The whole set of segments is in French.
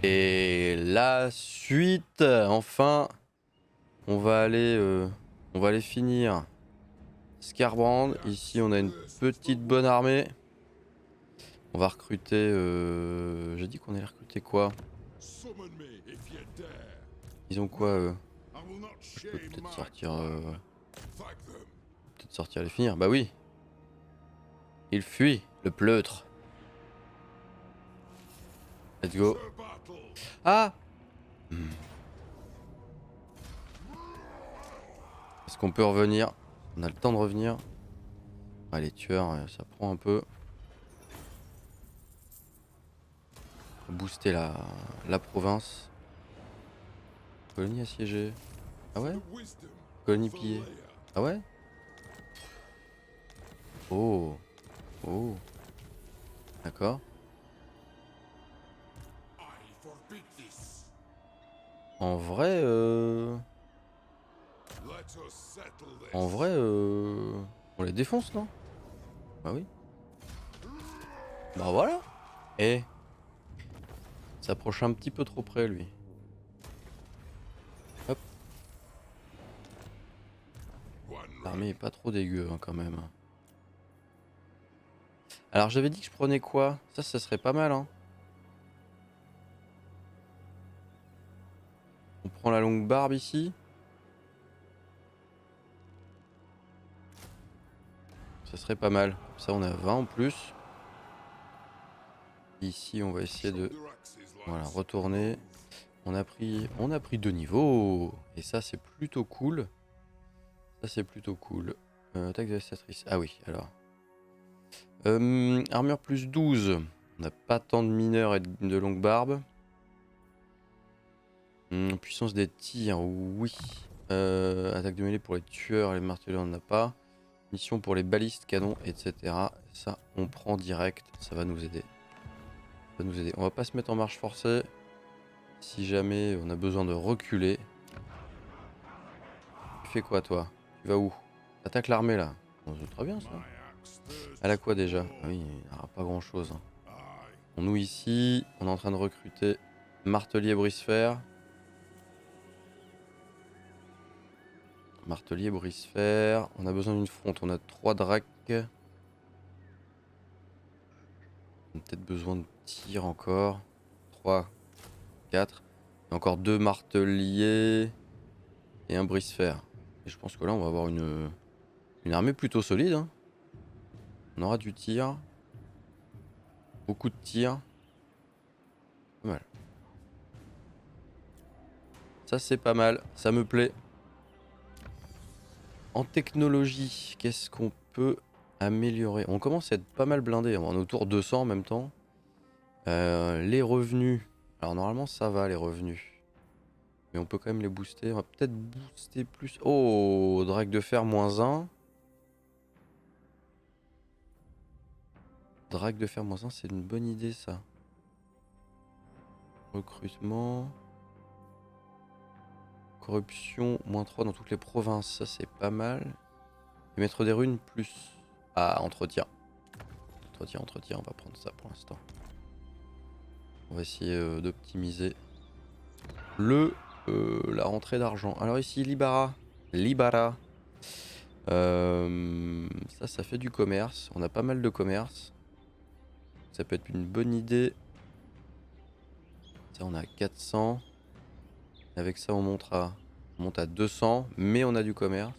Et la suite, enfin, on va aller finir Skarbrand. Ici, on a une petite bonne armée. On va recruter. J'ai dit qu'on allait recruter quoi? Ils ont quoi eux? Je peux peut-être sortir. Peut-être sortir les finir. Bah oui. Il fuit, le pleutre. Let's go. Ah! Est-ce qu'on peut revenir? On a le temps de revenir. Ah, les tueurs, ça prend un peu. Faut booster la province. Colonie assiégée. Ah ouais? Colonie pillée. Ah ouais? Oh. Oh. D'accord. En vrai, on les défonce, non? Bah oui. Bah voilà. Eh. S'approche un petit peu trop près, lui. Hop. L'armée est pas trop dégueu, hein, quand même. Alors j'avais dit que je prenais quoi? Ça serait pas mal, hein. On prend la longue barbe ici. Ça serait pas mal. Ça, on a 20 en plus. Ici, on va essayer de retourner. On a pris 2 niveaux. Et ça, c'est plutôt cool. Ça, c'est plutôt cool. Attaque dévastatrice. Ah oui, alors. Armure plus 12. On n'a pas tant de mineurs et de longue barbe. Puissance des tirs, oui. Attaque de mêlée pour les tueurs et les marteleurs, on n'en a pas. Mission pour les balistes, canons, etc. Ça, on prend direct. Ça va nous aider. Ça va nous aider. On va pas se mettre en marche forcée. Si jamais on a besoin de reculer. Tu fais quoi, toi? Tu vas où? Attaque l'armée, là. Bon, c'est très bien, ça. Elle a quoi, déjà? Ah oui, il n'y aura pas grand-chose. Hein. Nous, ici, on est en train de recruter Martelier Brise-Fer. Martelier Brise-Fer. On a besoin d'une fronte. On a 3 dracs. On a peut-être besoin de tir encore. 3, 4. Et encore 2 marteliers. Et un brise-fer. Et je pense que là, on va avoir une armée plutôt solide. Hein. On aura du tir. Beaucoup de tir. Pas mal. Ça, c'est pas mal. Ça me plaît. En technologie, qu'est-ce qu'on peut améliorer? On commence à être pas mal blindé. On est autour de 200 en même temps. Les revenus. Alors normalement, ça va, les revenus. Mais on peut quand même les booster. On va peut-être booster plus. Oh, drague de fer moins 1. Drague de fer moins 1, c'est une bonne idée, ça. Recrutement. Corruption, moins 3 dans toutes les provinces. Ça, c'est pas mal. Et mettre des runes plus. Ah, entretien. Entretien, on va prendre ça pour l'instant. On va essayer d'optimiser la rentrée d'argent. Alors ici, Libara. Ça fait du commerce. On a pas mal de commerce. Ça peut être une bonne idée. Ça, on a 400. Avec ça, on monte à 200. Mais on a du commerce.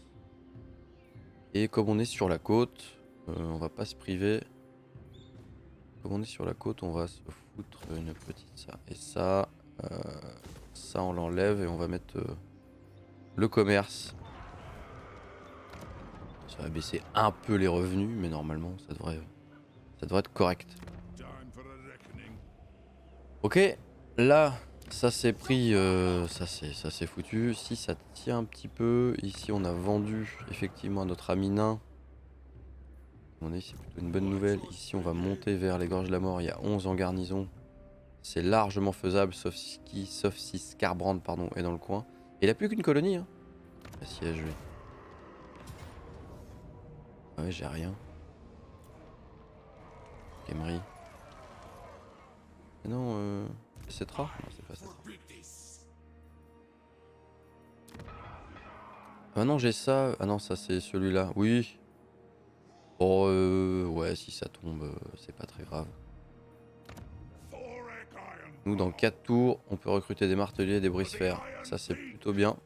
Et comme on est sur la côte, on va pas se priver. Comme on est sur la côte, on va se foutre une petite ça. Et ça, ça on l'enlève et on va mettre le commerce. Ça va baisser un peu les revenus, mais normalement ça devrait être correct. Ok, là ça s'est pris, ça c'est foutu. Si ça tient un petit peu, ici on a vendu effectivement à notre ami nain. C'est plutôt une bonne nouvelle. Ici on va monter vers les gorges de la mort, il y a 11 en garnison. C'est largement faisable, sauf si Skarbrand pardon, est dans le coin. Et il a plus qu'une colonie. Hein. Assiège, lui. Ouais, j'ai rien. Emery. Non, Cetra? Non, c'est pas Cetra. Ah non, j'ai ça. Ah non, ça c'est celui-là. Oui. Oh, ouais, si ça tombe, c'est pas très grave. Nous, dans 4 tours, on peut recruter des marteliers et des brise-fer. Ça, c'est plutôt bien.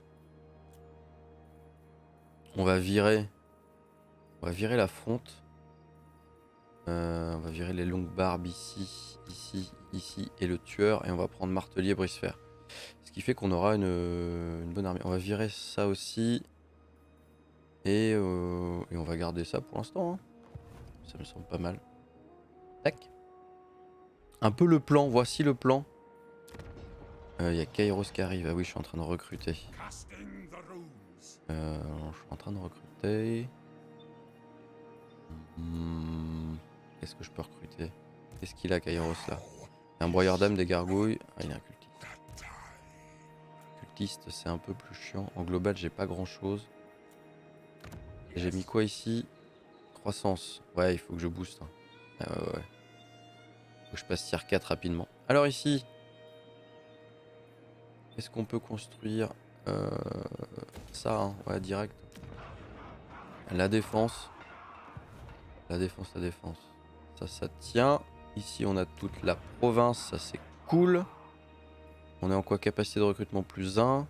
On va virer la fronte. On va virer les longues barbes ici, ici, ici et le tueur. Et on va prendre martelier, brise-fer. Ce qui fait qu'on aura une bonne armée. On va virer ça aussi. Et on va garder ça pour l'instant. Hein. Ça me semble pas mal. Tac. Un peu le plan. Voici le plan. Il y a Kairos qui arrive. Ah oui, je suis en train de recruter. Je suis en train de recruter. Qu'est-ce que je peux recruter? Qu'est-ce qu'il a, Kairos, là? Un broyeur d'âme, des gargouilles. Ah, il a un cultiste. Cultiste, c'est un peu plus chiant. En global, j'ai pas grand-chose. J'ai mis quoi ici? Croissance. Ouais, il faut que je booste. Hein. Ah, ouais. Faut que je passe tier 4 rapidement. Alors ici, est-ce qu'on peut construire ça, hein, ouais, direct. La défense. La défense. Ça tient. Ici, on a toute la province. Ça, c'est cool. On est en quoi? Capacité de recrutement plus 1.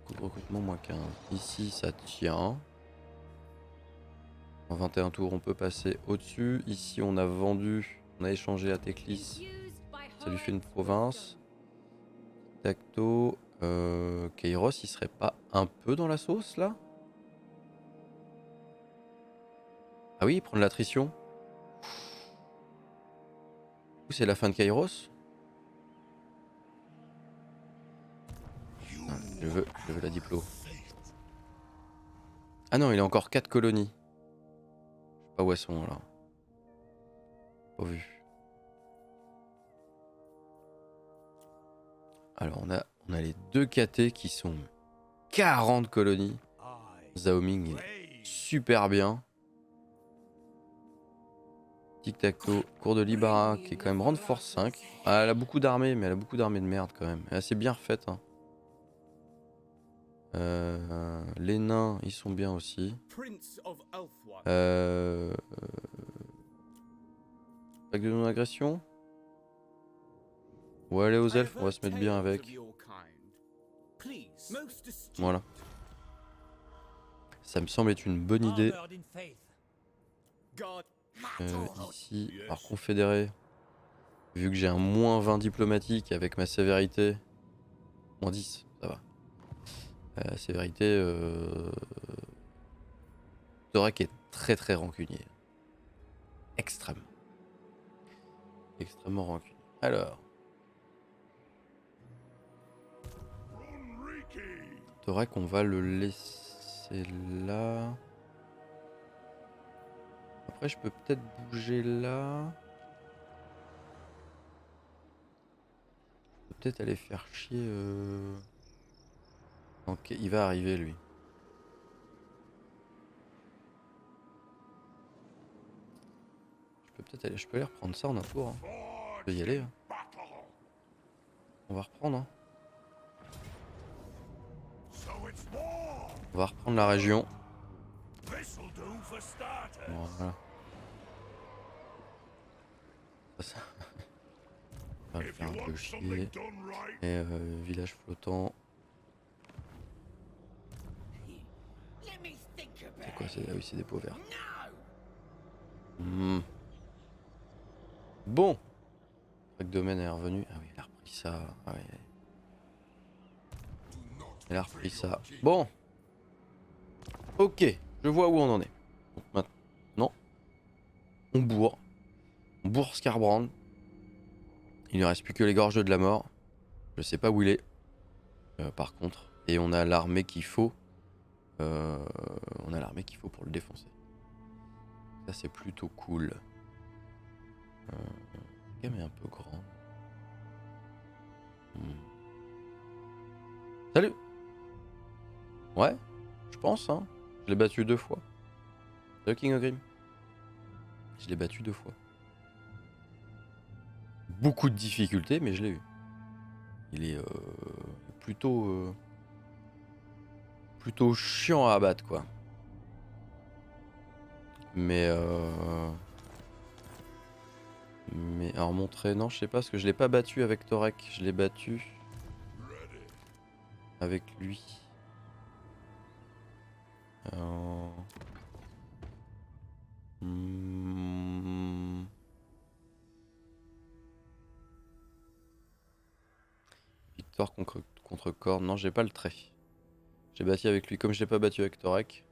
Coût de recrutement moins 15. Ici, ça tient. En 21 tours, on peut passer au-dessus. Ici, on a vendu. On a échangé à Teclis. Ça lui fait une province. Tacto. Kairos, il serait pas un peu dans la sauce, là? Ah oui, prendre l'attrition. C'est la fin de Kairos. Non, je veux la diplo. Ah non, il a encore 4 colonies. Je sais pas où elles sont là. Pas vu. Alors on a les 2 KT qui sont 40 colonies. Zaoming est super bien. Tic-tac-toe. Cours de Libara qui est quand même rang de force 5. Ah, elle a beaucoup d'armées, mais elle a beaucoup d'armées de merde quand même. Elle est assez bien refaite. Hein. Les nains, ils sont bien aussi. Pack de non-agression. Ouais, aller aux elfes, on va se mettre bien avec. Voilà. Ça me semble être une bonne idée. Ici, par confédéré, vu que j'ai un moins 20 diplomatique avec ma sévérité, moins 10, ça va. Sévérité, Zorak est très très rancunier. Extrêmement rancunier. Alors. Zorak, on va le laisser là. Après, je peux peut-être bouger là. Je peux peut-être aller faire chier. Ok, il va arriver lui. Je peux aller reprendre ça en un tour. Hein. Je peux y aller. Hein. On va reprendre. Hein. On va reprendre la région. Voilà. Ça. On va le faire un peu chier. Et village flottant. C'est quoi? Ah oui, c'est des pots verts. Bon. Chaque domaine est revenu. Ah oui, elle a repris ça. Ah oui. Elle a repris ça. Bon. Ok, je vois où on en est. Donc maintenant, on bourre. On bourre Skarbrand. Il ne reste plus que les gorges de la mort. Je sais pas où il est. Par contre. Et on a l'armée qu'il faut. On a l'armée qu'il faut pour le défoncer. Ça c'est plutôt cool. La gamme est un peu grande. Salut. Ouais, je pense hein. Je l'ai battu 2 fois. The King of Grimm. Je l'ai battu 2 fois. beaucoup de difficultés, mais je l'ai eu. Il est plutôt plutôt chiant à abattre, quoi. Mais alors montrer, non, je sais pas, parce que je l'ai pas battu avec Torek, je l'ai battu avec lui. Hmm. Victoire contre Korn, non, j'ai pas le trait. J'ai battu avec lui, comme je l'ai pas battu avec Torek.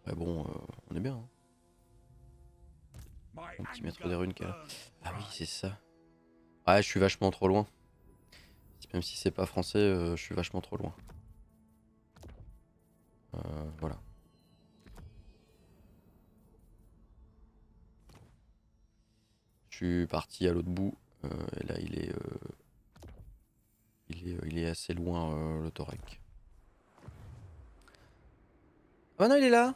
Ouais, bon, on est bien. Hein. Mon petit maître des runes qu'elle a. Ah oui, c'est ça. Ah, je suis vachement trop loin. Même si c'est pas français, je suis vachement trop loin. Voilà. Je suis parti à l'autre bout. Et là, il est assez loin, le Torek. Oh non, il est là.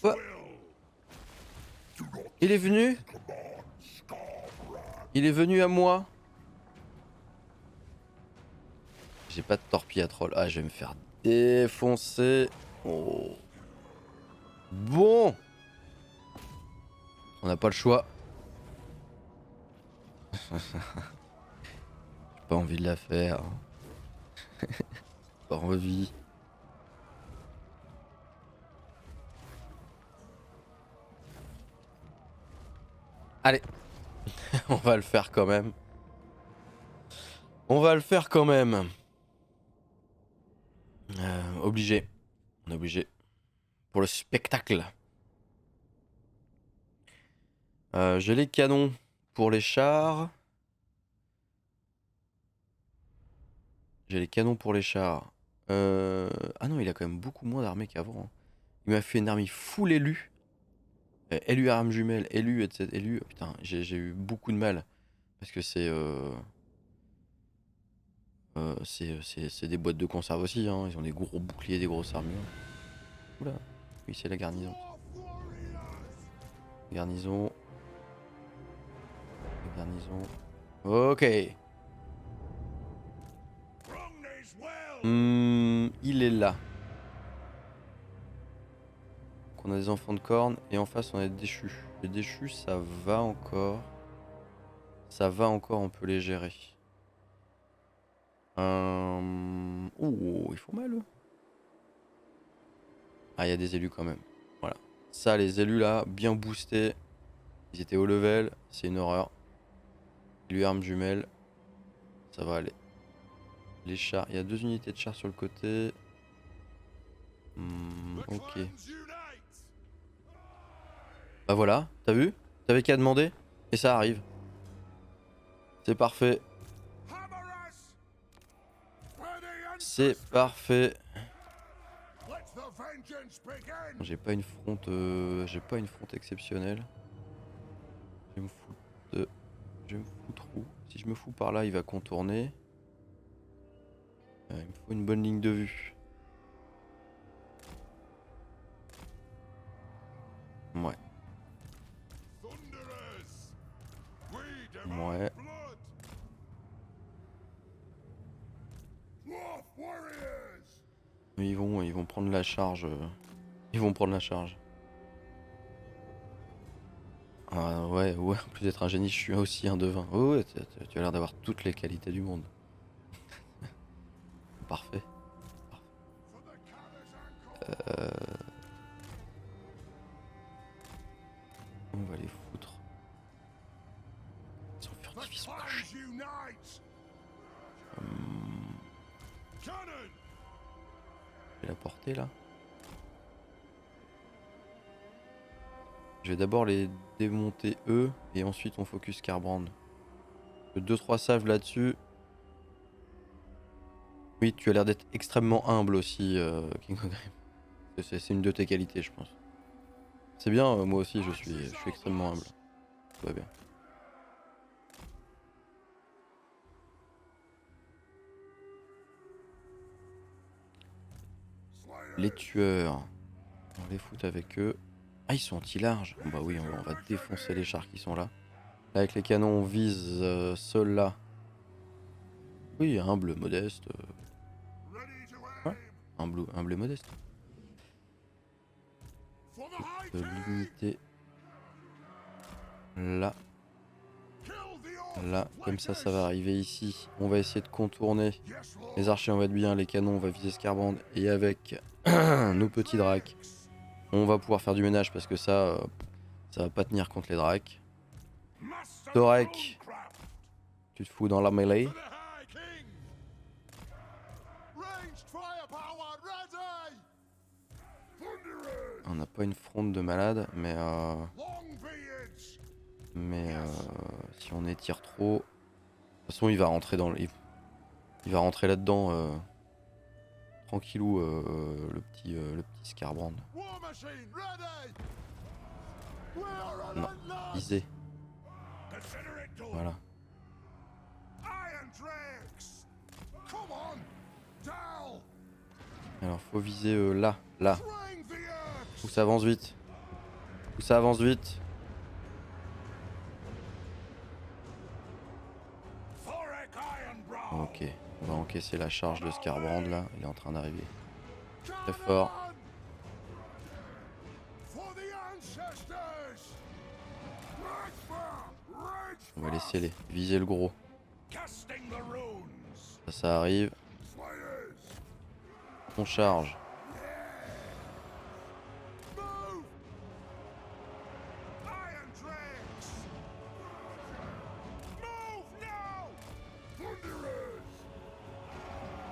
Oh. Il est venu. Il est venu à moi. J'ai pas de torpille à troll. Ah, je vais me faire défoncer. Oh. Bon. On n'a pas le choix. J'ai pas envie de la faire. Pas envie. Allez. On va le faire quand même. On va le faire quand même. Obligé. On est obligé. Pour le spectacle. J'ai les canons pour les chars. J'ai les canons pour les chars. Ah non, il a quand même beaucoup moins d'armées qu'avant. Hein. Il m'a fait une armée full élu. Élu armes jumelles, élu, etc. Élu. Putain, j'ai eu beaucoup de mal. Parce que c'est des boîtes de conserve aussi. Hein. Ils ont des gros boucliers, des grosses armures. Oula. Oui, c'est la garnison. Garnison. Garnison. Ok. Il est là. Donc on a des enfants de corne et en face on a des déchus. Les déchus ça va encore. Ça va encore, on peut les gérer. Ouh, ils font mal eux. Ah, il y a des élus quand même. Voilà. Ça, les élus là, bien boostés. Ils étaient haut level, c'est une horreur. Lui armes jumelles. Ça va aller. Les chars, il y a 2 unités de chars sur le côté. Ok. Bah voilà, t'as vu? T'avais qu'à demander et ça arrive. C'est parfait. C'est parfait. J'ai pas une fronte exceptionnelle. Je vais me foutre de... Je vais me foutre où? Si je me fous par là, il va contourner. Il me faut une bonne ligne de vue. Ouais. Ouais. Ils vont prendre la charge. Ils vont prendre la charge. Ah ouais, ouais, en plus d'être un génie, je suis aussi un devin. Oh ouais, tu as l'air d'avoir toutes les qualités du monde. Parfait. On va les foutre. Ils sont furtifs, ils sont cachés. Je vais la porter là. Je vais d'abord les démonter eux et ensuite on focus Carbrand. 2-3 saves là-dessus. Oui, tu as l'air d'être extrêmement humble aussi, King of Grim. C'est une de tes qualités, je pense. C'est bien, moi aussi je suis extrêmement humble. Tout va bien. Les tueurs. On les fout avec eux. Ah, ils sont anti-large. Bah oui, on va défoncer les chars qui sont là. Là, avec les canons, on vise ceux-là. Oui, un bleu modeste. Ouais, un bleu modeste. L'unité. Là. Là, comme ça va arriver ici. On va essayer de contourner. Les archers, on va être bien. Les canons, on va viser Scarband. Et avec nos petits dracs, on va pouvoir faire du ménage parce que ça va pas tenir contre les dracs. Torek, tu te fous dans la mêlée. On n'a pas une fronde de malade, mais si on étire trop, de toute façon il va rentrer dans il va rentrer là-dedans tranquillou le petit Scarbrand. Non, visez. Voilà. Alors faut viser là. Où ça avance vite. Ok, on va encaisser la charge de Scarbrand là, il est en train d'arriver. Très fort. On va laisser les viser le gros. Ça arrive. On charge.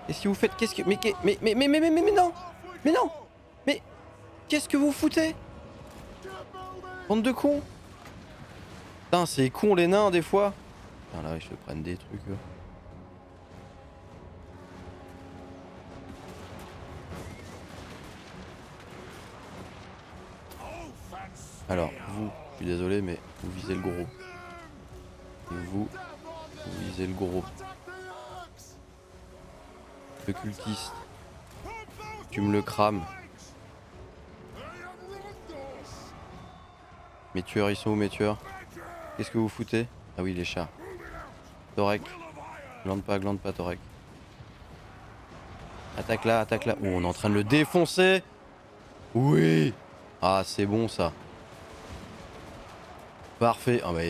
Qu'est-ce que vous faites? Qu'est-ce que... Mais non! Mais non! Mais... Qu'est-ce que vous foutez? Bande de cons! Putain, c'est con les nains des fois! Putain là, je te prenne des trucs. Alors, vous, je suis désolé, mais vous visez le gros. Et vous visez le gros. Le cultiste. Tu me le crames. Mes tueurs, ils sont où mes tueurs? Qu'est-ce que vous foutez? Ah oui, les chats. Torek. Glande pas, Torek. Attaque là. Oh, on est en train de le défoncer. Oui. Ah, c'est bon ça. Parfait. Ah bah,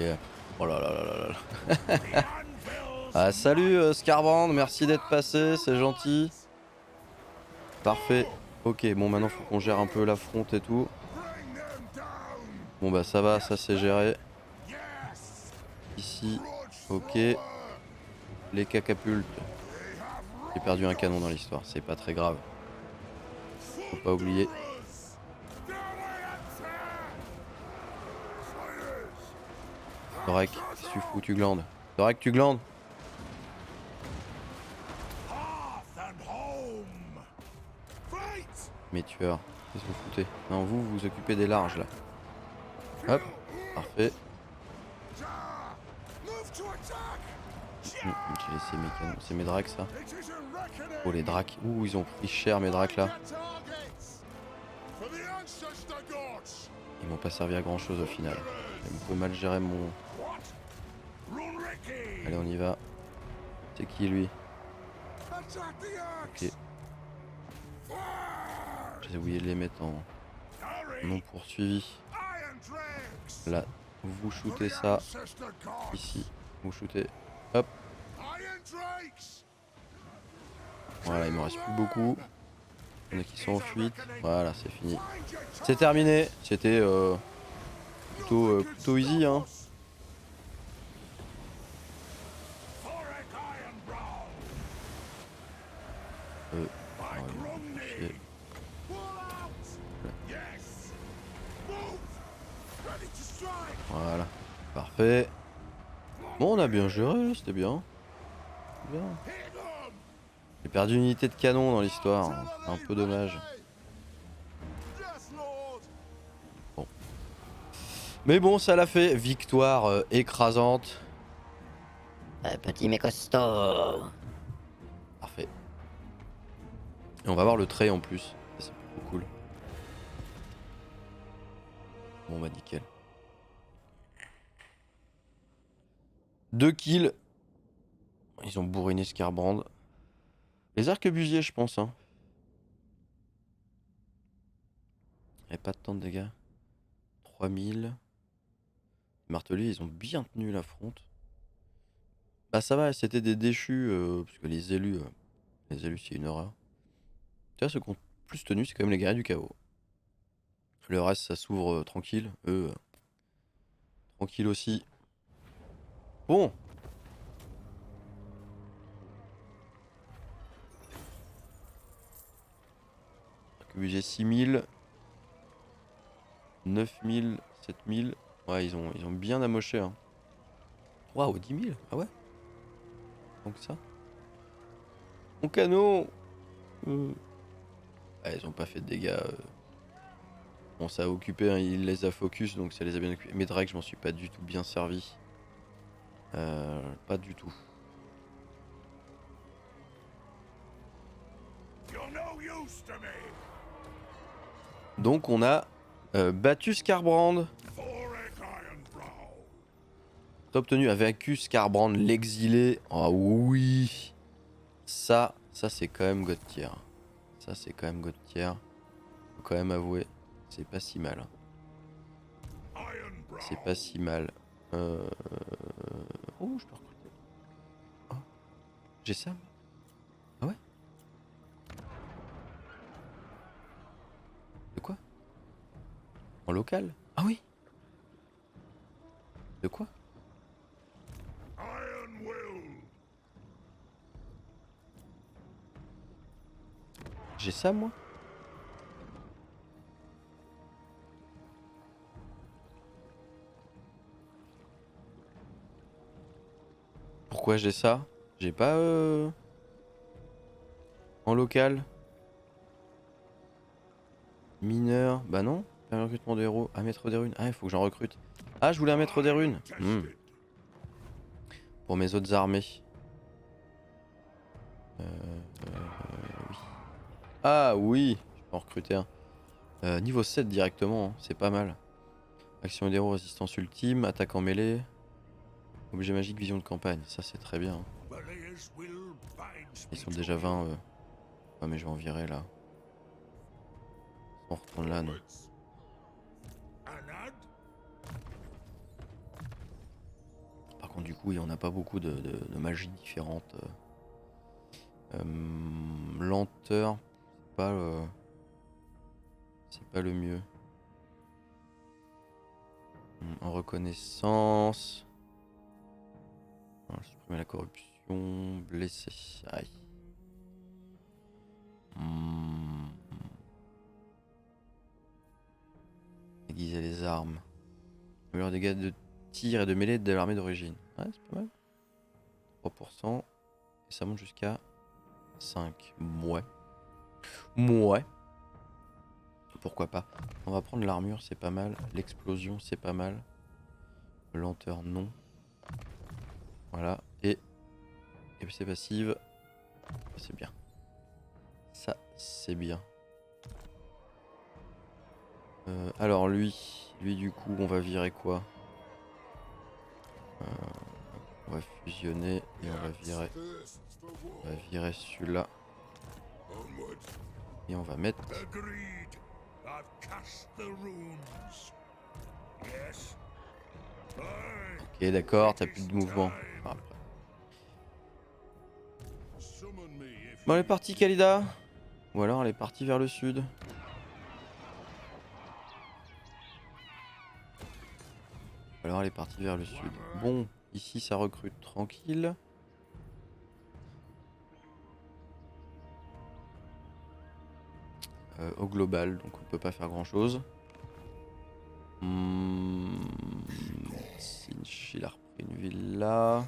oh là là là là là. Ah, salut Scarbrand, merci d'être passé, c'est gentil. Parfait. Ok, bon maintenant faut qu'on gère un peu la fronte et tout. Bon bah ça va, ça c'est géré. Ici, ok. Les catapultes. J'ai perdu un canon dans l'histoire, c'est pas très grave. Faut pas oublier. Torek, qu'est-ce que tu fous? Tu glandes. Torek, tu glandes. Mes tueurs, qu'est-ce que vous foutez? Non, vous vous occupez des larges là. Hop, parfait. J'ai laissé mes canons, c'est mes dracs ça. Oh les dracs, ouh ils ont pris cher mes dracs là. Ils m'ont pas servi à grand chose au final. J'ai un peu mal géré mon... Allez on y va. C'est qui lui? Ok. J'ai oublié de les mettre en non poursuivi. Là, vous shootez ça. Ici, vous shootez. Hop. Voilà, il me reste plus beaucoup. Il y en a qui sont en fuite. Voilà, c'est fini. C'est terminé. C'était plutôt easy, hein. Voilà, parfait. Bon, on a bien géré, c'était bien. J'ai perdu une unité de canon dans l'histoire, hein. Un peu dommage. Bon. Mais bon, ça l'a fait. Victoire écrasante. Petit mais costaud. Parfait. Et on va voir le trait en plus. C'est plutôt cool. Bon bah nickel. 2 kills. Ils ont bourriné Scarbrand. Les arquebusiers je pense hein. Il n'y a pas tant de dégâts. 3000. Les marteliers ils ont bien tenu l'affront. Bah ça va, c'était des déchus, parce que les élus c'est une horreur. Tu vois, ceux qui ont plus tenu, c'est quand même les guerriers du chaos. Le reste, ça s'ouvre tranquille. Eux, tranquille aussi. Bon. Budget 6000. 9000, 7000. Ouais, ils ont bien amoché. Hein. Waouh, 10 000. Ah ouais. Donc ça. Mon canon. Ah, ils ont pas fait de dégâts. Bon, ça a occupé, hein, il les a focus, donc ça les a bien occupés. Mais Drake, je m'en suis pas du tout bien servi. Pas du tout. Donc on a battu Scarbrand. T'as obtenu, a vaincu Scarbrand, l'exilé. Oh oui. Ça c'est quand même God tier. Ça c'est quand même God tier. Faut quand même avouer, c'est pas si mal. C'est pas si mal. Oh, je peux recruter. Oh. J'ai ça. Ah ouais. De quoi? En local? Ah oui. De quoi? J'ai ça moi? Pourquoi j'ai ça? J'ai pas en local? Mineur? Bah non. Un recrutement de héros. Un maître des runes. Ah il faut que j'en recrute. Ah je voulais un maître des runes. Pour mes autres armées. Oui. Ah oui. Je peux en recruter un. Niveau 7 directement. Hein. C'est pas mal. Action d'héros, résistance ultime, attaque en mêlée. Objet magique, vision de campagne. Ça c'est très bien. Hein. Ils sont déjà 20. Ah mais je vais en virer là. On retourne là non. Par contre du coup on n'a pas beaucoup de magies différentes. Lenteur, c'est pas le mieux. En reconnaissance. Supprimer la corruption. Blessé. Aïe. Aiguiser les armes. Meilleur dégâts de tir et de mêlée de l'armée d'origine. Ouais, c'est pas mal. 3%. Et ça monte jusqu'à 5. Ouais. Ouais. Pourquoi pas. On va prendre l'armure, c'est pas mal. L'explosion, c'est pas mal. Lenteur, non. Voilà. Et capacité passive. C'est bien. Ça, c'est bien. Alors lui du coup, on va virer quoi? On va fusionner et on va virer celui-là. Et on va mettre... Ok d'accord, t'as plus de mouvement. Enfin, après. Bon elle est partie Khalida. Ou alors elle est partie vers le sud. Alors elle est partie vers le sud. Bon, ici ça recrute tranquille. Au global, donc on peut pas faire grand chose. Sinch, il a repris une villa.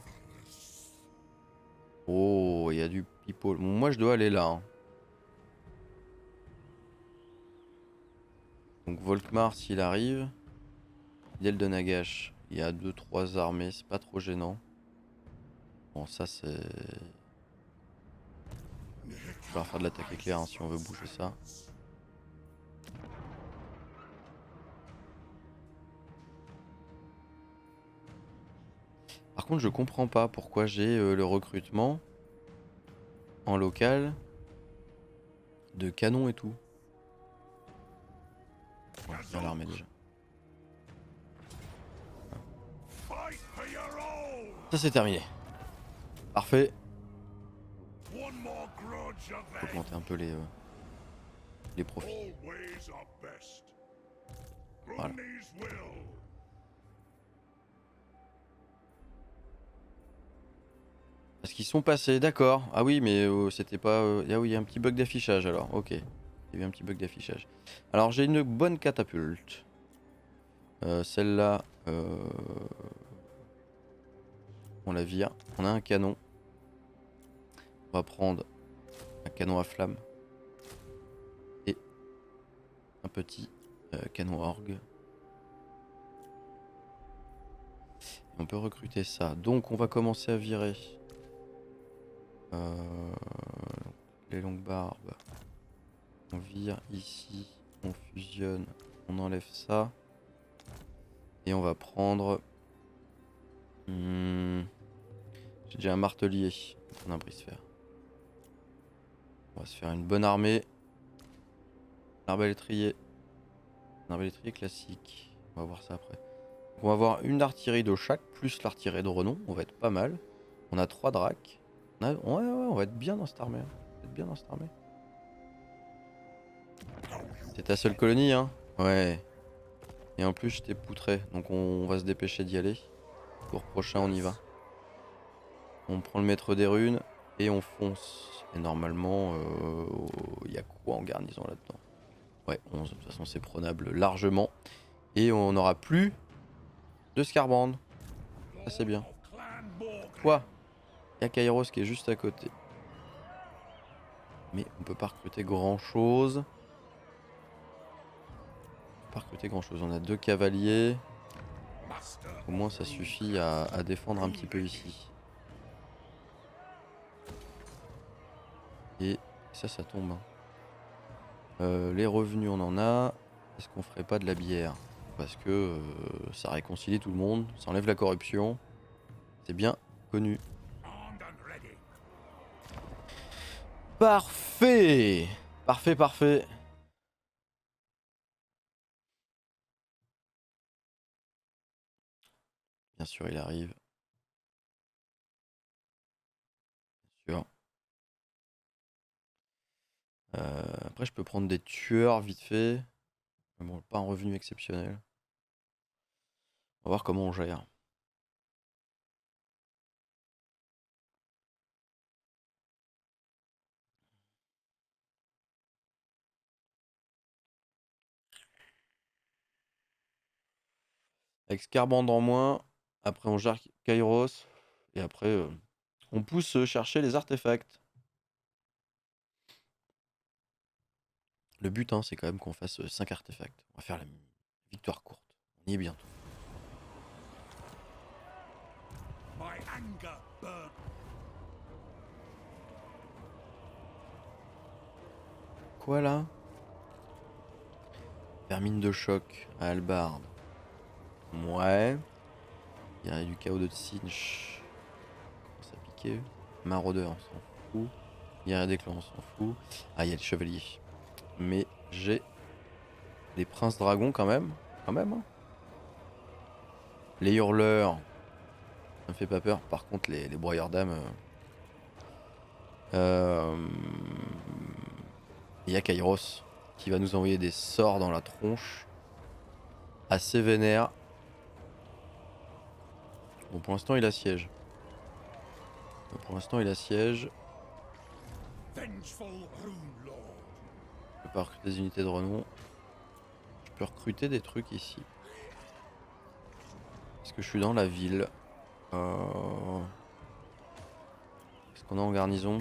Oh, il y a du people. Bon, moi je dois aller là. Hein. Donc Volkmar s'il arrive. Fidèle de Nagash. Il y a 2-3 armées, c'est pas trop gênant. Bon ça c'est... Il va falloir faire de l'attaque éclair hein, si on veut bouger ça. Par contre, je comprends pas pourquoi j'ai le recrutement en local de canon et tout. Ouais, dans l'armée déjà. Ça c'est terminé. Parfait. Augmenter un peu les profits. Voilà. Parce qu'ils sont passés, d'accord. Ah oui, mais c'était pas... Ah oui, il y a un petit bug d'affichage alors. Ok. Il y a eu un petit bug d'affichage. Alors j'ai une bonne catapulte. Celle-là, on la vire. On a un canon. On va prendre un canon à flamme. Et un petit canon orgue. Et on peut recruter ça. Donc on va commencer à virer. Les longues barbes. On vire ici. On fusionne. On enlève ça. Et on va prendre... J'ai déjà un martelier. On a un brise-fer. On va se faire une bonne armée. L'arbalétrier. Un arbalétrier classique. On va voir ça après. Donc on va avoir une artillerie de chaque, plus l'artillerie de renom. On va être pas mal. On a 3 dracs. Ouais, on va être bien dans cette armée. On va être bien dans cette armée. C'est ta seule colonie, hein? Ouais. Et en plus, je t'ai poutré. Donc on va se dépêcher d'y aller. Tour prochain, on y va. On prend le maître des runes et on fonce. Et normalement, il y a quoi en garnison là-dedans? Ouais, 11. De toute façon, c'est prenable largement. Et on n'aura plus de Scarband. Ça, c'est bien. Toi, il y a Kairos qui est juste à côté. Mais on peut pas recruter grand-chose. On peut pas recruter grand-chose. On a 2 cavaliers. Au moins, ça suffit à défendre un petit peu ici. Et ça tombe. Les revenus, on en a. Est-ce qu'on ferait pas de la bière? Parce que ça réconcilie tout le monde, ça enlève la corruption. C'est bien connu. Parfait! Parfait, parfait. Bien sûr, il arrive. Bien sûr. Après, je peux prendre des tueurs vite fait. Mais bon, pas un revenu exceptionnel. On va voir comment on gère. Avec Scarband en moins. Après, on gère Kairos. Et après, on pousse chercher les artefacts. Le but, hein, c'est quand même qu'on fasse 5 artefacts. On va faire la victoire courte. On y est bientôt. Quoi là? Vermine de choc à Albarde. Ouais. Il y a du chaos de Tsinch. Ça a piqué. Maraudeur, on s'en fout. Guerrier des clans, on s'en fout. Ah, il y a le chevalier. Mais j'ai les princes dragons quand même. Quand même, hein. Les hurleurs. Ça me fait pas peur. Par contre, les broyeurs d'âmes. Il y a Kairos qui va nous envoyer des sorts dans la tronche. Assez vénère. Bon, pour l'instant, il assiège. Pour l'instant, il assiège. Je peux pas recruter des unités de renom. Je peux recruter des trucs ici. Est-ce que je suis dans la ville? Qu'est-ce qu'on a en garnison?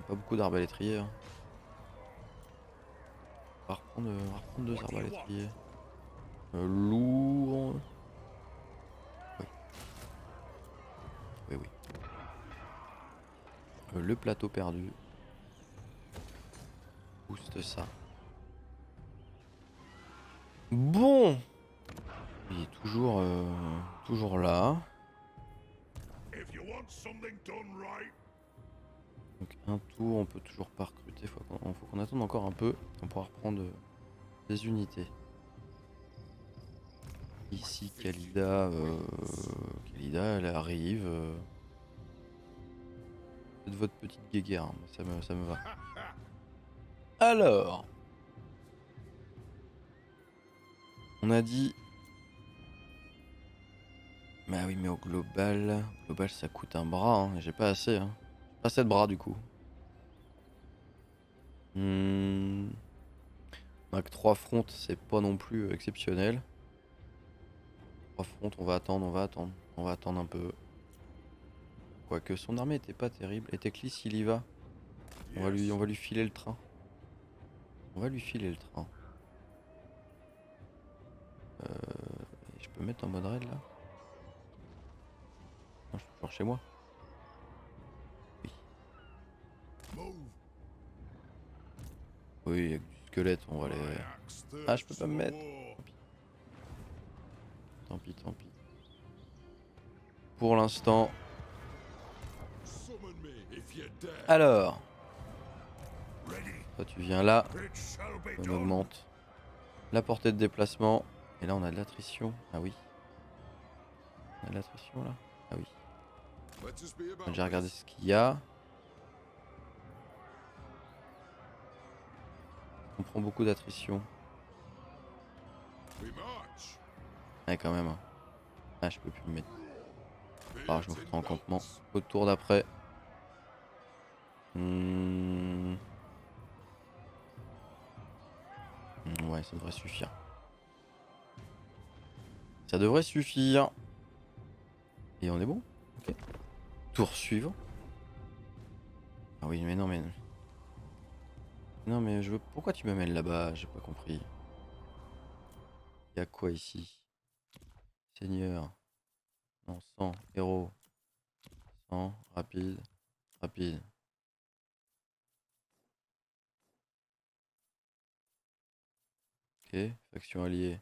Pas beaucoup d'arbalétriers. Hein. On va reprendre 2 arbalétriers. Lourd. Oui. Oui, oui. Le plateau perdu. Booste ça. Bon, il est toujours là. Donc un tour, on peut toujours pas recruter. Faut qu'on attende encore un peu. On pourra reprendre des unités. Ici, Kalida, elle arrive. Faites votre petite guéguerre, hein, ça me va. Alors, on a dit. Bah oui, mais au global, ça coûte un bras. Hein, j'ai pas assez. Hein. Pas assez de bras du coup. On a que 3 fronts, c'est pas non plus exceptionnel. 3 fronts, on va attendre un peu. Quoique son armée était pas terrible. Et Teclis, il y va. On va lui filer le train. Je peux mettre en mode raid là? Non, je suis toujours chez moi. Oui. Oui, avec du squelette, on va les. Ah, je peux pas me mettre. Tant pis. Pour l'instant. Alors. Toi, tu viens là. On augmente la portée de déplacement. Et là, on a de l'attrition. Ah oui. On a de l'attrition là. Ah oui. On va déjà regarder ce qu'il y a. On prend beaucoup d'attrition. Ouais, quand même. Hein. Ah, je peux plus me mettre. Ah, je me ferai en campement. Au tour d'après. Ouais, ça devrait suffire. Ça devrait suffire. Et on est bon. Ok. Tour suivant. Ah oui, mais non, mais. Non, mais je veux. Pourquoi tu me mènes là-bas? J'ai pas compris. Y'a quoi ici? Seigneur. Non, 100. Héros. 100. Rapide. Ok. Faction alliée.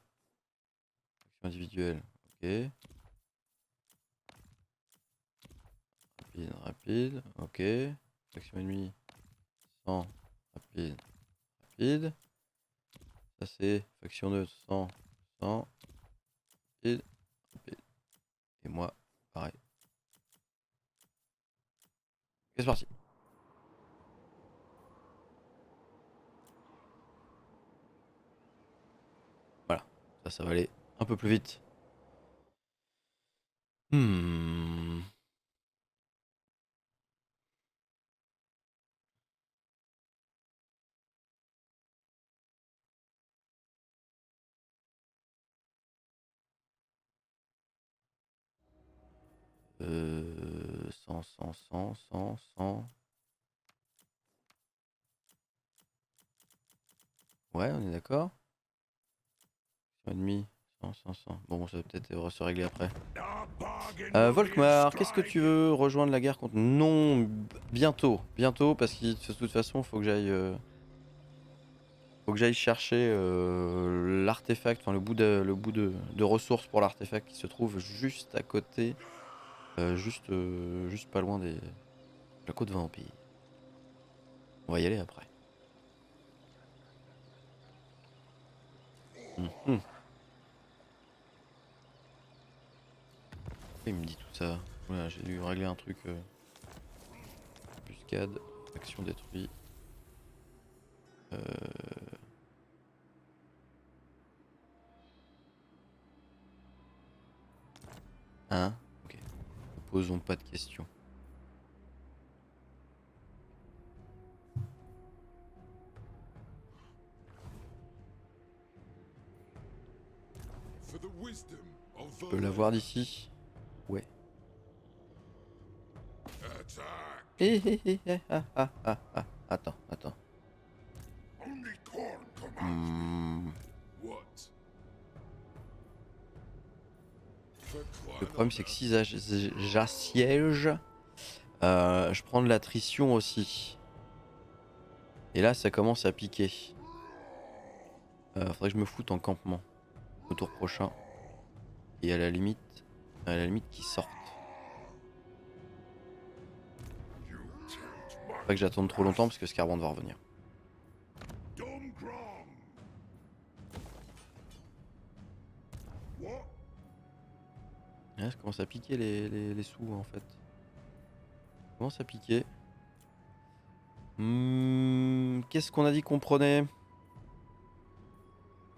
Faction individuelle. Ok. Rapide. Ok. Faction ennemie. 100. Rapide. Ça c'est faction neutre. 100. Rapide. Et moi, pareil. C'est parti. Voilà. Ça va aller un peu plus vite. 100. Ouais, on est d'accord. Ennemi. 100. Bon, ça va peut-être se régler après. Volkmar, qu'est-ce que tu veux rejoindre la guerre contre... Non, bientôt, parce que de toute façon, faut que j'aille chercher l'artefact, enfin le bout de ressources pour l'artefact qui se trouve juste à côté, juste pas loin de la côte vampire. On va y aller après. Pourquoi il me dit tout ça? Voilà, j'ai dû régler un truc. Embuscade, action détruite. Hein? Ok. Ne posons pas de questions. Je peux la voir d'ici? Ouais. Attends. Le problème c'est que si j'assiège, je prends de l'attrition aussi. Et là ça commence à piquer. Faudrait que je me foute en campement. au tour prochain. Et à la limite qu'ils sortent. Pas que j'attende trop longtemps parce que Scarbrand va revenir. Ouais, ça commence à piquer les sous en fait. Ça commence à piquer. Qu'est-ce qu'on a dit qu'on prenait?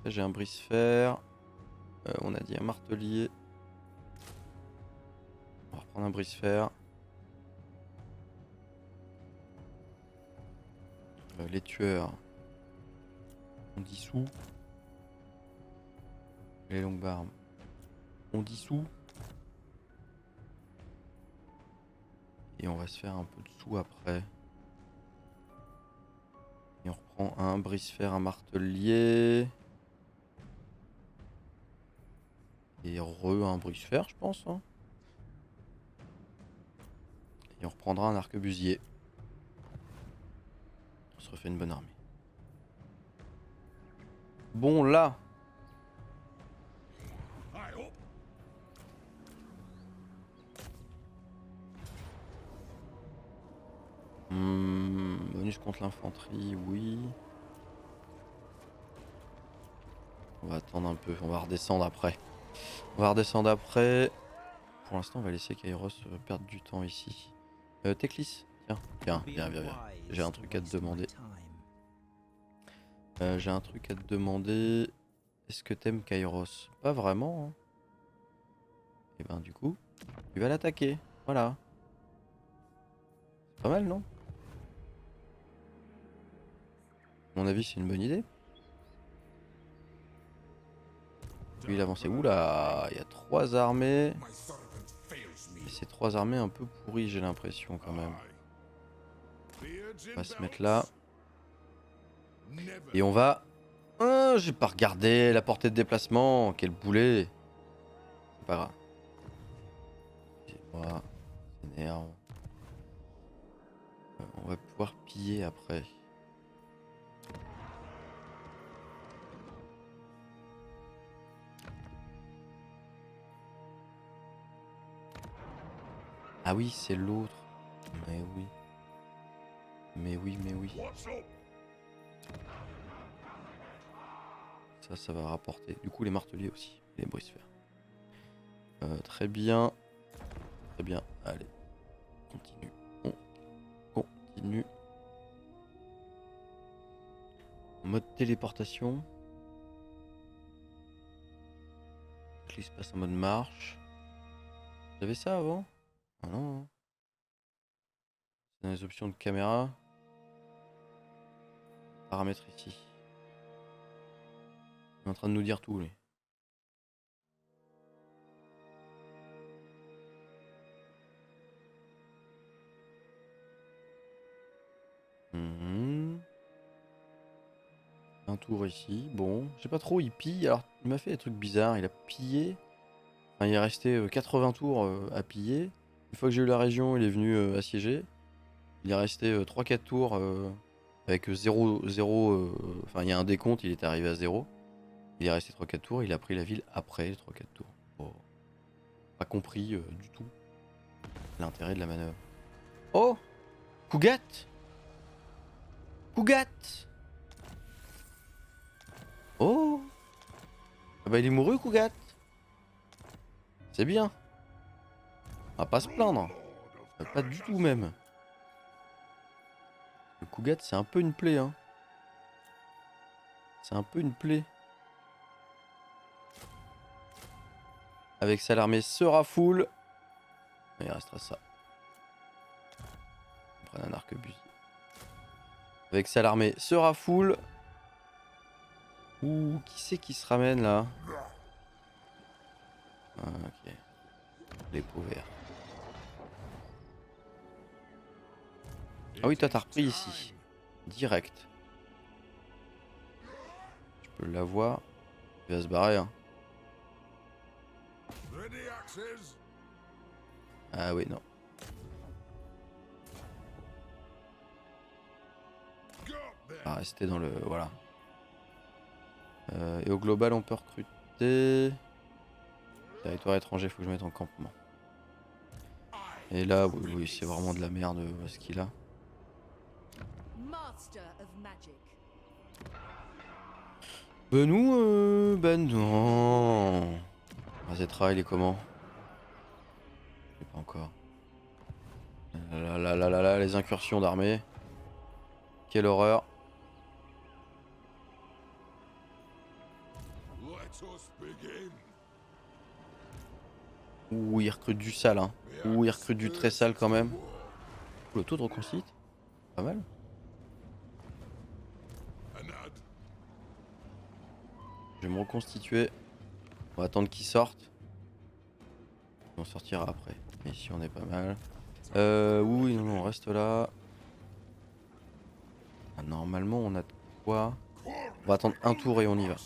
Là, j'ai un brise-fer. On a dit un martelier. On va reprendre un brise-fer. Les tueurs. On dissout. Les longues barbes. On dissout. Et on va se faire un peu de sous après. Et on reprend un brise-fer, un martelier. Et un brise-fer, je pense. Hein. Et on reprendra un arquebusier. On se refait une bonne armée. Bon, là. Bonus contre l'infanterie, oui. On va attendre un peu, on va redescendre après. Pour l'instant, on va laisser Kairos perdre du temps ici. Teclis, viens. J'ai un truc à te demander. Est-ce que t'aimes Kairos? Pas vraiment. Hein. Et ben du coup, tu vas l'attaquer. Voilà. C'est pas mal, non? À mon avis, c'est une bonne idée. Lui, il avance. Oula, il y a 3 armées. Et ces 3 armées un peu pourries, j'ai l'impression quand même. On va se mettre là. Et on va... j'ai pas regardé la portée de déplacement. Quel boulet. C'est pas grave. Voilà. C'est énerve. On va pouvoir piller après. Ah oui, c'est l'autre. Mais oui. Mais oui. Ça va rapporter. Du coup, les marteliers aussi. Les brise-fer. Très bien. Allez. On continue. Mode téléportation. Il se passe en mode marche. J'avais ça avant? Ah non. C'est dans les options de caméra. Paramètres ici. Il est en train de nous dire tout, lui. Un tour ici. Bon, je sais pas trop, il pille. Alors, il m'a fait des trucs bizarres. Il a pillé. Enfin, il est resté 80 tours à piller. Une fois que j'ai eu la région, il est venu assiéger. Il est resté 3-4 tours avec 0. Enfin, il y a un décompte, il est arrivé à 0. Il est resté 3-4 tours, il a pris la ville après les 3-4 tours. Bon. Pas compris du tout l'intérêt de la manœuvre. Oh, Cougat. Oh, ah bah il est mouru, Cougat. C'est bien. On va pas se plaindre. Pas du tout même. Le Cougat, c'est un peu une plaie, hein. C'est un peu une plaie. Avec ça, l'armée sera full. Il restera ça. On prend un arquebus. Avec ça, l'armée sera full. Ouh, qui c'est qui se ramène là? Ah, ok. Les peaux verts. Ah oui, toi t'as repris ici. Direct. Je peux l'avoir. Il va se barrer. Hein. Ah oui, non. On va rester dans le... Voilà. Et au global, on peut recruter côté. Territoire étranger, faut que je mette en campement. Et là, oui, oui, c'est vraiment de la merde ce qu'il a. Ben nous, ben non. Zetra, il est comment? Je sais pas encore. Là, les incursions d'armée. Quelle horreur. Ouh, il recrute du sale, hein. Ouh, il recrute du très sale quand même. Ouh, le taux de reconstitue, pas mal. Je vais me reconstituer. On va attendre qu'il sorte. On sortira après. Mais ici on est pas mal. Oui, non, on reste là. Ah, normalement on a de quoi. On va attendre un tour et on y va.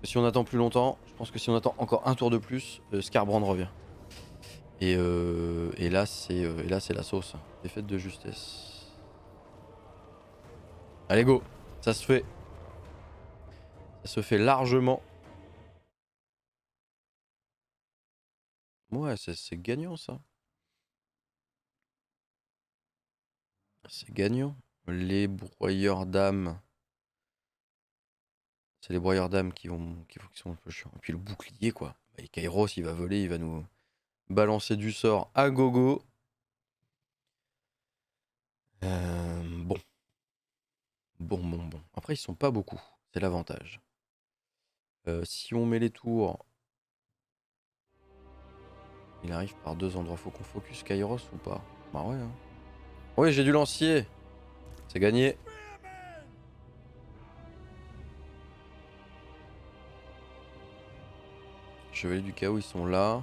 Si on attend plus longtemps, je pense que si on attend encore un tour de plus, Skarbrand revient. Et là c'est la sauce. Défaite de justesse. Allez go, ça se fait. Ça se fait largement. Ouais, c'est gagnant ça. C'est gagnant. Les broyeurs d'âmes. C'est les broyeurs d'âmes qui sont un peu chiants. Et puis le bouclier quoi. Et Kairos il va voler, il va nous balancer du sort à gogo. Bon. Bon. Après ils sont pas beaucoup. C'est l'avantage. Si on met les tours. Il arrive par deux endroits. Faut qu'on focus Kairos ou pas? Bah ouais hein. Oui j'ai du lancier. C'est gagné. Chevaliers du chaos ils sont là.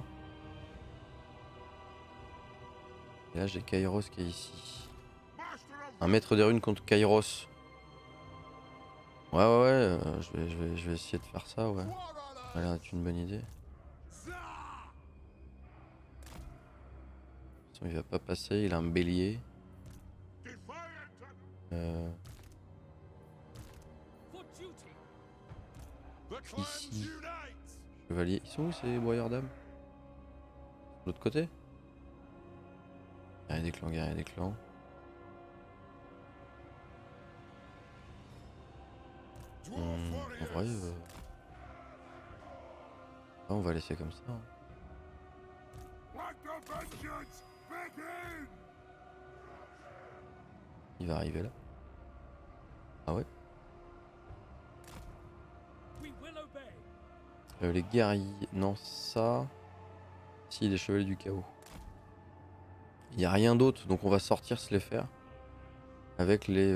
Et là j'ai Kairos qui est ici. Un maître des runes contre Kairos. Ouais je vais essayer de faire ça ouais. Ça a l'air d'être une bonne idée. Il va pas passer, il a un bélier. Ici. Chevalier. Ils sont où ces broyeurs d'âmes? De l'autre côté? Guerrier des clans. En vrai, on va laisser comme ça. Hein. Il va arriver là. Ah ouais. Les guerriers. Non, ça. Si, les chevaliers du chaos. Il n'y a rien d'autre, donc on va sortir se les faire. Avec les.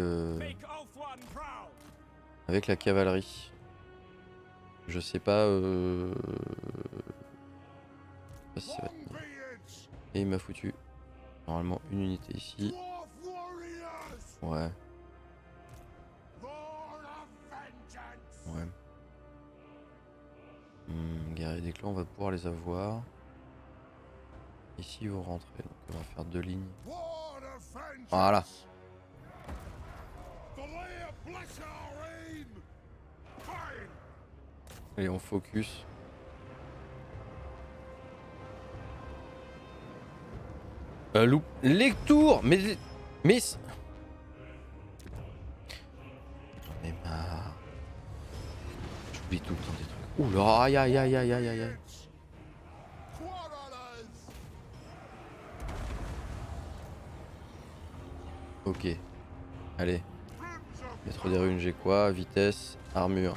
Avec la cavalerie. Je sais pas. Je sais pas si ça va tenir. Et il m'a foutu. Normalement, une unité ici. Ouais. Ouais. Guerrier des clans, on va pouvoir les avoir. Ici, ils vont rentrer. Donc, on va faire deux lignes. Voilà. Allez, on focus. Loup. Les tours. Mais. Mais marre. J'oublie tout le temps des trucs. Ouh là, aïe. Ok. Allez. Maître des runes, j'ai quoi? Vitesse, armure.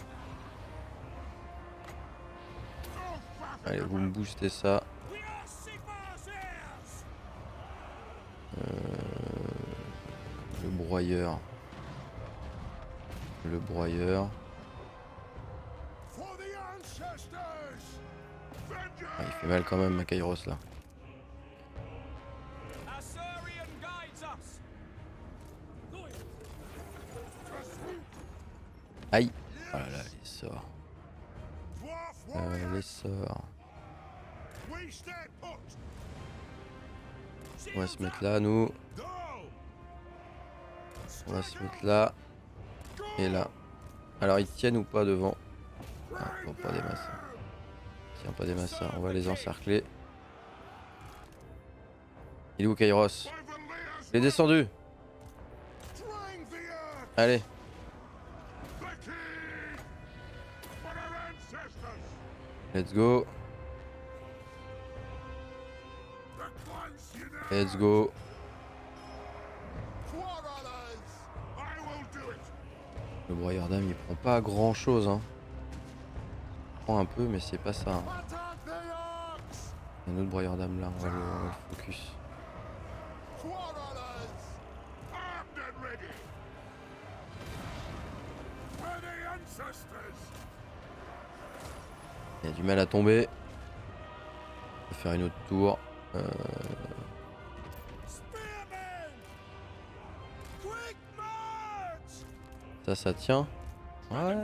Allez, vous me boostez ça. Le broyeur. Ah, il fait mal quand même, ma Kairos là. Aïe. Oh là là, les sorts. Les sorts. On va se mettre là, nous. On va se mettre là. Et là. Alors, ils tiennent ou pas devant? Ah, bon, pas des masses. Tiens, pas des masses, ça. On va les encercler. Il est où Kairos? Il est descendu. Allez. Let's go. Let's go. Le broyeur d'âme il prend pas grand chose hein. Il prend un peu mais c'est pas ça. Hein. Il y a un autre broyeur d'âme là, on va le focus. Il a du mal à tomber. On va faire une autre tour. Ça tient. Ouais.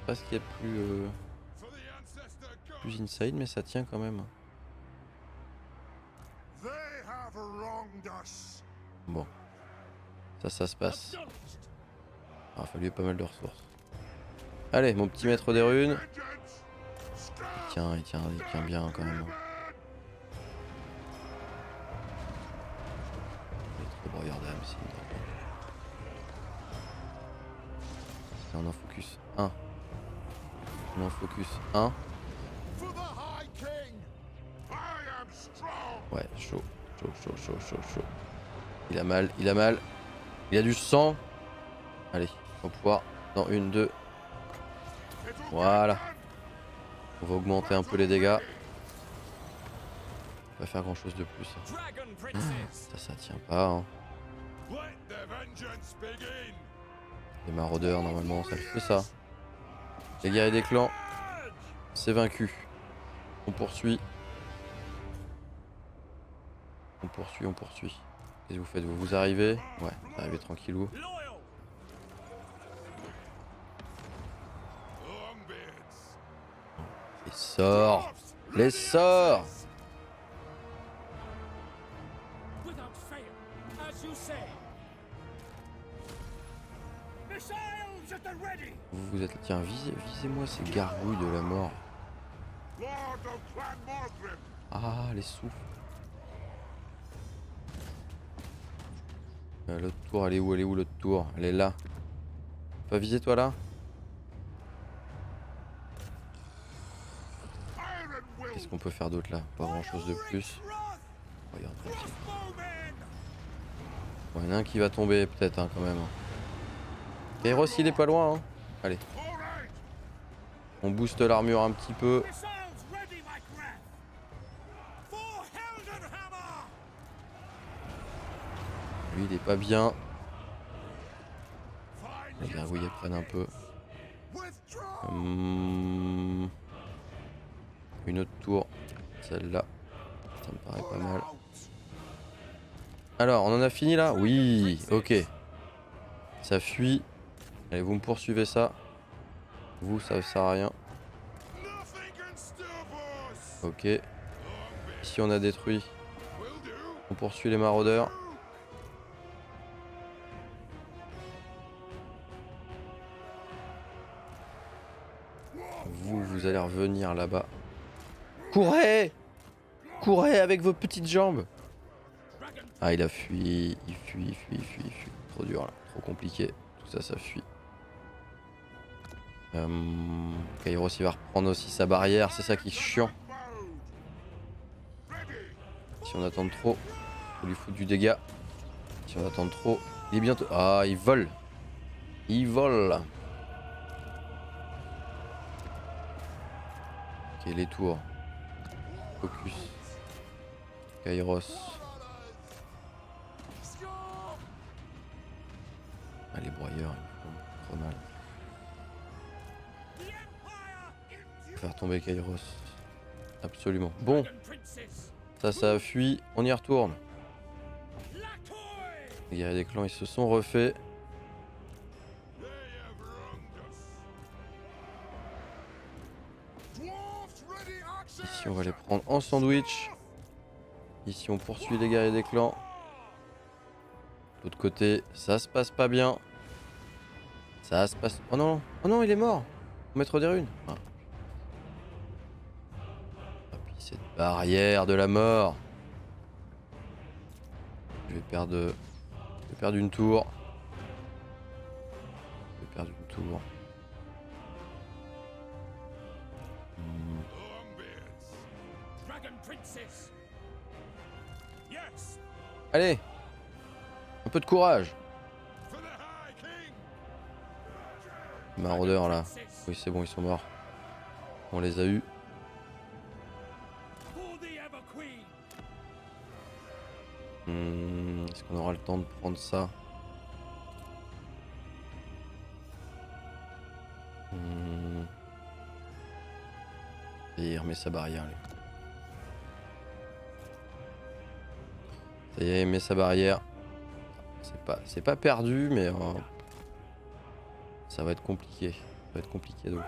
Pas ce qu'il y a de plus inside, mais ça tient quand même. Bon. Ça se passe. Il a fallu pas mal de ressources. Allez, mon petit maître des runes. Il tient bien quand même. Broyeur d'âme, c'est une drogue. On en focus un. On en focus un. Ouais, chaud. Il a mal. Il a du sang. Allez, on va pouvoir. Dans une, deux. Voilà. On va augmenter un peu les dégâts. On va faire grand chose de plus. Ça tient pas. Hein. Les maraudeurs, normalement, ça fait ça. Les guerriers des clans, c'est vaincu. On poursuit. Qu'est-ce que vous faites? Vous arrivez? Ouais, vous arrivez tranquillou. Les sorts. Vous êtes... Tiens, visez-moi ces gargouilles de la mort. Ah, les souffles. L'autre tour, elle est où l'autre tour? Elle est là. Pas viser toi là? Qu'est-ce qu'on peut faire d'autre là? Pas grand chose de plus. Regarde. Bon, il y en a un qui va tomber peut-être hein, quand même. Kairos il est pas loin hein. Allez. On booste l'armure un petit peu. Lui il est pas bien. Les gargouilles elles prennent un peu. Une autre tour. Celle-là. Ça me paraît pas mal. Alors on en a fini là? Oui. Ok. Ça fuit. Allez vous me poursuivez ça. Vous ça sert à rien. Ok. Ici on a détruit. On poursuit les maraudeurs. Vous allez revenir là-bas. Courez! Courez avec vos petites jambes! Ah il a fui. Il fuit. Trop dur là. Trop compliqué. Tout ça fuit. Kairos il va reprendre aussi sa barrière. C'est ça qui est chiant. Si on attend trop, faut lui foutre du dégât. Si on attend trop, il est bientôt... Ah, il vole. Il vole. Ok, les tours. Focus. Kairos. Ah, les broyeurs, ils font trop mal. Faire tomber Kairos. Absolument. Bon. Ça a fui. On y retourne. Les guerriers des clans, ils se sont refaits. Ici, on va les prendre en sandwich. Ici, on poursuit les guerriers des clans. L'autre côté, ça se passe pas bien. Ça se passe... Oh non, oh non, il est mort. Maître des runes. Ah. Et puis cette barrière de la mort. Je vais perdre une tour. Je vais perdre une tour. Allez, un peu de courage. Maraudeurs là. Oui, c'est bon, ils sont morts. On les a eus. Est-ce qu'on aura le temps de prendre ça? Et il remet sa barrière. Allez. Ça y est, il met sa barrière. C'est pas perdu, mais ça va être compliqué. Ça va être compliqué donc.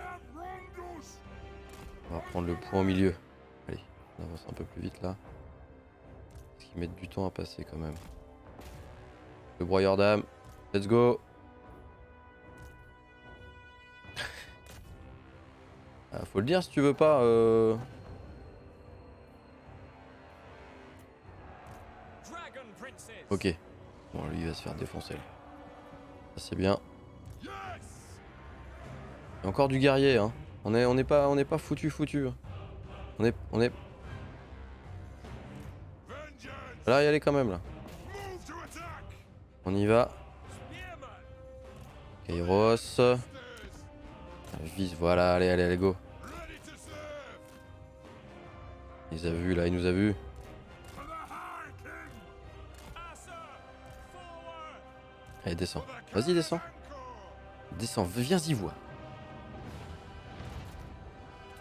On va prendre le point au milieu. Allez, on avance un peu plus vite là. Parce qu'ils mettent du temps à passer quand même. Le broyeur d'âme. Let's go. Ah, faut le dire si tu veux pas. Ok. Bon, lui il va se faire défoncer là. Ça c'est bien. Il y a encore du guerrier hein. On n'est pas foutu. On est. Là y aller quand même là. On y va. Kairos. Vise, voilà, allez, go. Il nous a vu là, il nous a vu. Allez, descends. Vas-y, descends. Descends, viens-y, vois.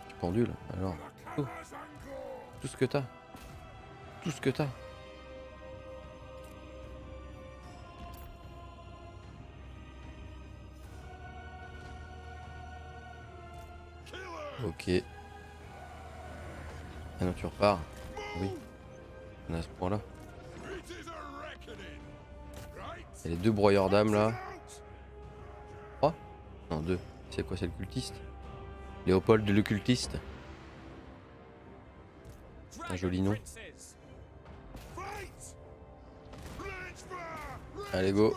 Tu pendule, alors. Tout ce que t'as. Tout ce que t'as. Ok. Ah non, tu repars. Oui. On est à ce point là. Il y a les deux broyeurs d'âme là. 3 non, 2. C'est quoi, c'est le cultiste? Léopold le cultiste. Un joli nom. Allez, go.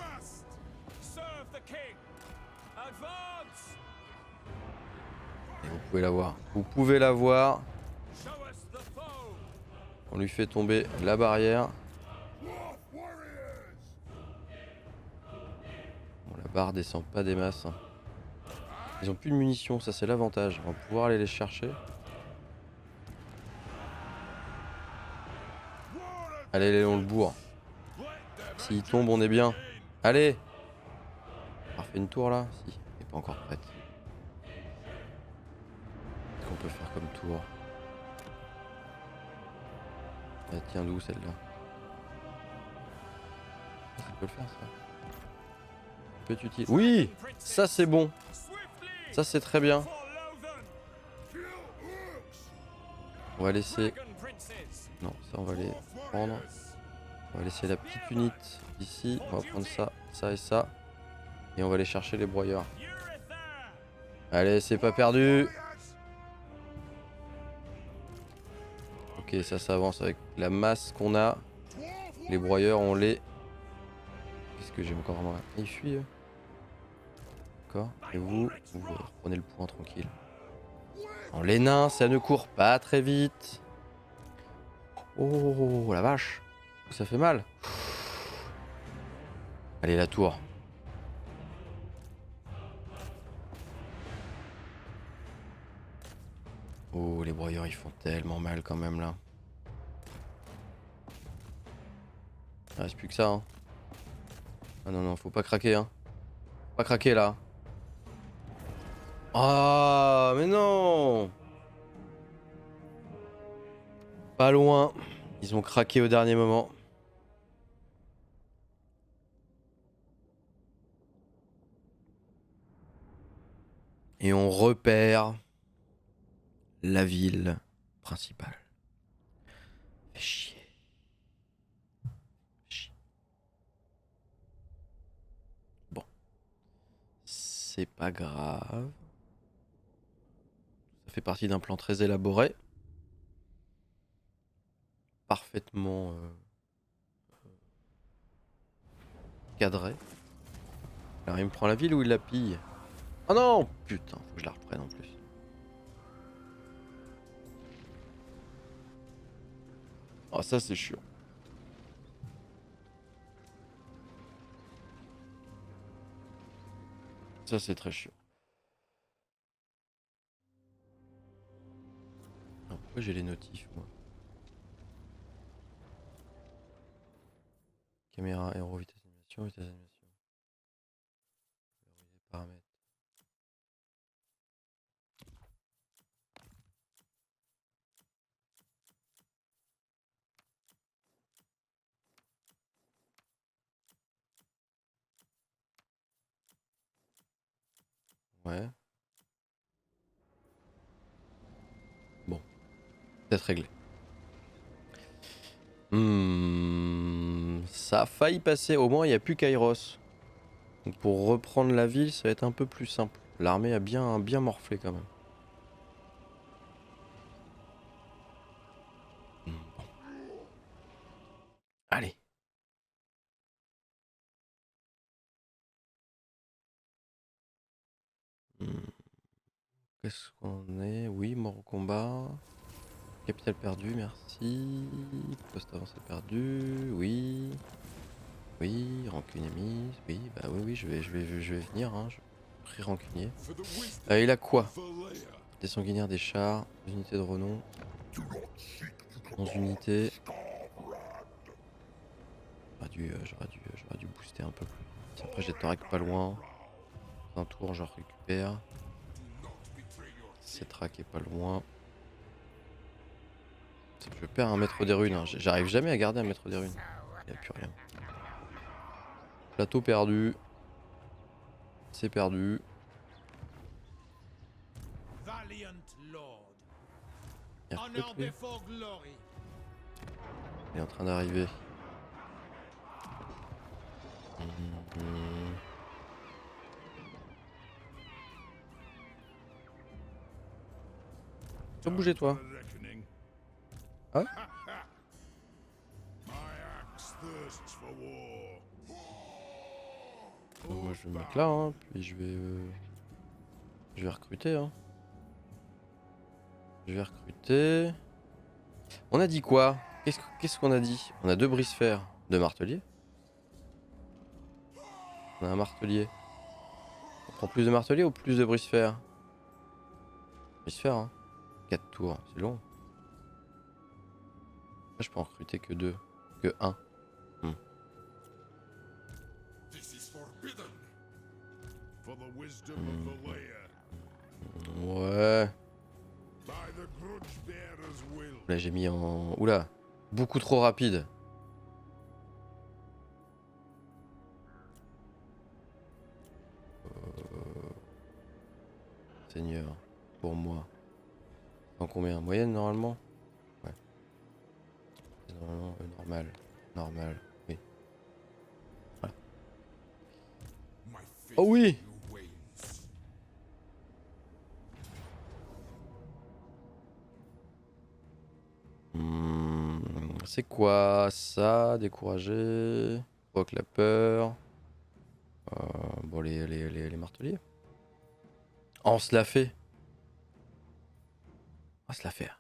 Et vous pouvez la voir. Vous pouvez la voir. On lui fait tomber la barrière. Bon, la barre descend pas des masses. Ils ont plus de munitions, ça c'est l'avantage. On va pouvoir aller les chercher. Allez, on le bourre. S'il tombe, on est bien. Allez! On a refait une tour là? Si, elle n'est pas encore prête. Qu'est-ce qu'on peut faire comme tour? Elle tient d'où celle-là? Ça peut le faire ça. Peut être utile. Oui! Ça c'est bon. Ça c'est très bien. On va laisser... Non, ça on va les prendre. On va laisser la petite unité ici. On va prendre ça, ça et ça. Et on va aller chercher les broyeurs. Allez, c'est pas perdu. Ok, ça avance avec la masse qu'on a. Les broyeurs, on les... Qu'est-ce que j'ai encore moi? Il fuit. D'accord. Et vous reprenez le point tranquille. Alors, les nains, ça ne court pas très vite. Oh la vache. Ça fait mal. Allez, la tour. Oh, les broyeurs, ils font tellement mal quand même là. Il reste plus que ça. Hein. Ah non, faut pas craquer. Hein. Faut pas craquer là. Ah, mais non! Pas loin. Ils ont craqué au dernier moment. Et on repère la ville principale. Fait chier. c'est pas grave. Ça fait partie d'un plan très élaboré. Parfaitement cadré. Alors il me prend la ville ou il la pille? Oh non! Putain, faut que je la reprenne en plus. Oh ça c'est chiant. Ça c'est très chiant. Non, pourquoi j'ai les notifs moi? Caméra, aéro, vitesse animation, vitesse animation. Verrouiller paramètres. Ouais. Bon, peut-être réglé. Ça a failli passer, au moins il n'y a plus Kairos. Donc pour reprendre la ville, ça va être un peu plus simple. L'armée a bien morflé quand même. Bon. Allez. Qu'est-ce qu'on est? Oui, mort au combat. Capitale perdue, merci. Poste avancé perdu, oui. Oui, rancune émise, oui, bah oui, je vais venir, hein. Je prie rancunier. Il a quoi? Des sanguinaires, des chars, des unités de renom. 11 unités. J'aurais dû booster un peu plus. Après j'ai Torak pas loin. Un tour, je récupère. Cetrak est pas loin. Je perds un maître des runes, hein. J'arrive jamais à garder un maître des runes. Il n'y a plus rien. Plateau perdu. C'est perdu. Il est en train d'arriver. Tu vas bouger toi. Ah ouais? Moi je vais me mettre là, hein, puis je vais recruter, hein. Je vais recruter. On a dit quoi? Qu'est-ce qu'on a dit? On a 2 brise-fer, 2 marteliers. On a un martelier. On prend plus de marteliers ou plus de brise-fer? Brise-fer, hein. 4 tours, c'est long. Là, je peux en recruter que 2. Que 1. Ouais. Là j'ai mis en... Oula. Beaucoup trop rapide. Seigneur. Pour moi. En combien? Moyenne normalement? Ouais. Normalement, normal. Normal. Oui. Voilà. Oh oui! C'est quoi ça? Décourager. Provoque la peur. Bon, les marteliers. Oh, on se l'a fait. On se l'a fait.